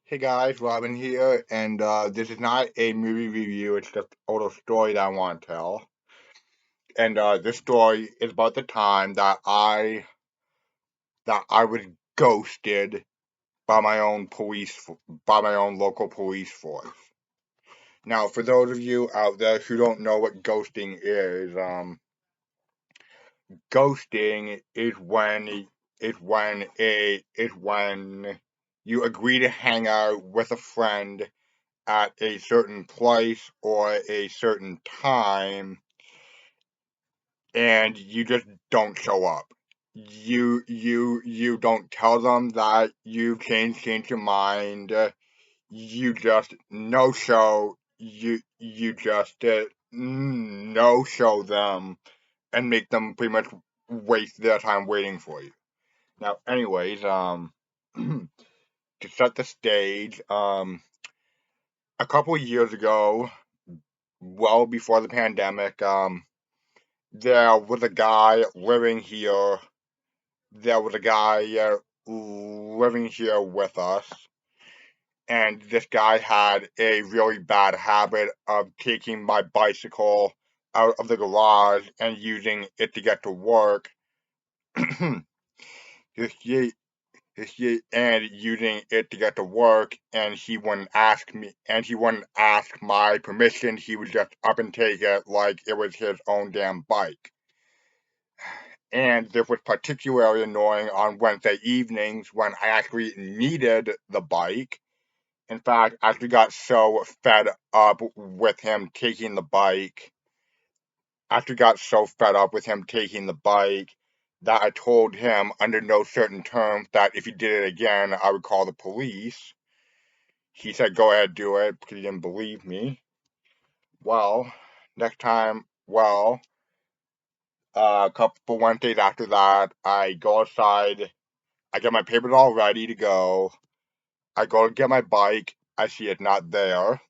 Hey guys, Robin here, and this is not a movie review, it's just a little story that I want to tell. And this story is about the time that I was ghosted by my own by my own local police force. Now, for those of you out there who don't know what ghosting is, ghosting is when you agree to hang out with a friend at a certain place or a certain time and you just don't show up. You don't tell them that you changed your mind. You just no show. You just no show them and make them pretty much waste their time waiting for you. Now, anyways, to set the stage, a couple of years ago, well before the pandemic, there was a guy living here. There was a guy living here with us, and this guy had a really bad habit of taking my bicycle out of the garage and using it to get to work. This and using it to get to work, and he wouldn't ask my permission. He would just up and take it like it was his own damn bike. And this was particularly annoying on Wednesday evenings when I actually needed the bike. In fact, I actually got so fed up with him taking the bike. I actually got so fed up with him taking the bike that I told him under no certain terms that if he did it again, I would call the police. He said, go ahead, do it, because he didn't believe me. Well, next time, a couple Wednesdays after that, I go outside. I get my papers all ready to go. I go to get my bike. I see it's not there,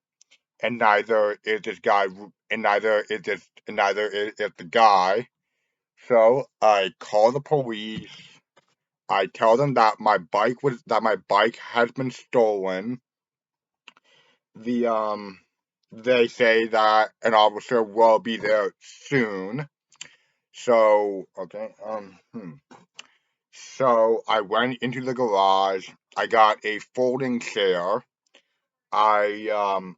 and neither is this guy, and neither is the guy. So I call the police. I tell them that my bike has been stolen. The they say that an officer will be there soon. So okay, So I went into the garage. I got a folding chair. I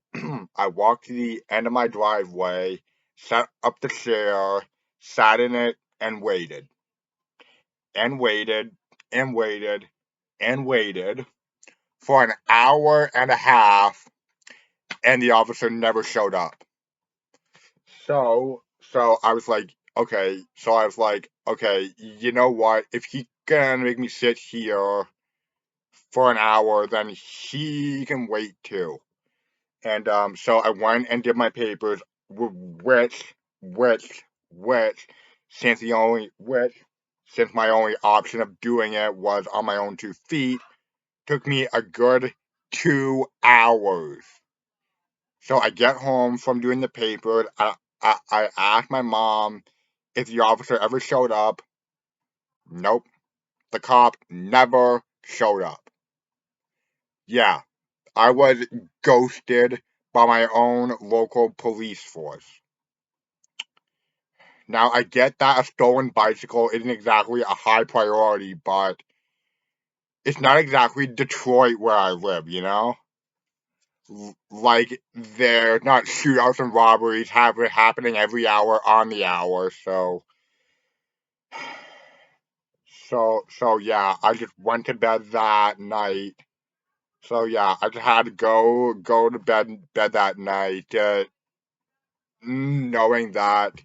walked to the end of my driveway, set up the chair, sat in it, and waited, and waited, and waited, and waited for an hour and a half, and the officer never showed up. So I was like, okay. So I was like, okay, you know what? If he gonna make me sit here for an hour, then he can wait too. And so I went and did my papers, which, which, which, since my only option of doing it was on my own 2 feet, took me a good 2 hours. So I get home from doing the papers. I asked my mom if the officer ever showed up. Nope, the cop never showed up. Yeah, I was ghosted by my own local police force. Now, I get that a stolen bicycle isn't exactly a high priority, but it's not exactly Detroit where I live, you know? Like, there's not shootouts and robberies happening every hour on the hour, so yeah, I just went to bed that night. So yeah, I just had to go to bed that night, knowing that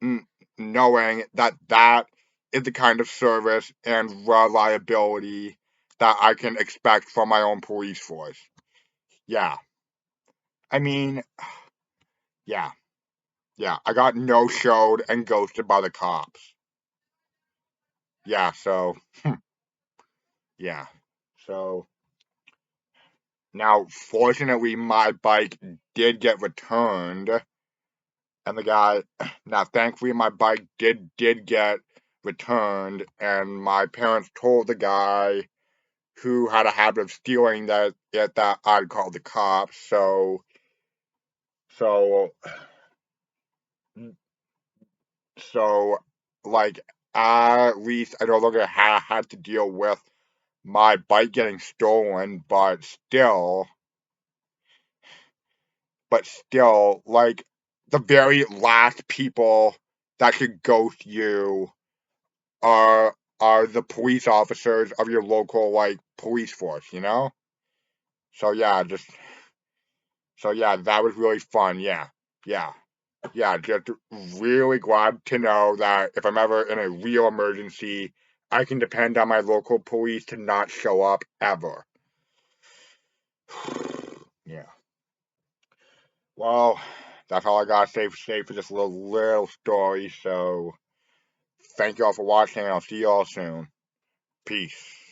mm, knowing that that is the kind of service and reliability that I can expect from my own police force. Yeah, I mean, yeah, yeah, I got no showed and ghosted by the cops. Yeah, so yeah, so now fortunately my bike did get returned, and the guy now thankfully my bike did get returned, and my parents told the guy who had a habit of stealing that I'd call the cops. So so like at least I no longer had to deal with my bike getting stolen, but still, like the very last people that should ghost you are the police officers of your local like police force, you know? So yeah, that was really fun. Yeah. Yeah. Yeah, just really glad to know that if I'm ever in a real emergency, I can depend on my local police to not show up ever. Yeah. Well, that's all I gotta say for this little story. So thank you all for watching, and I'll see you all soon. Peace.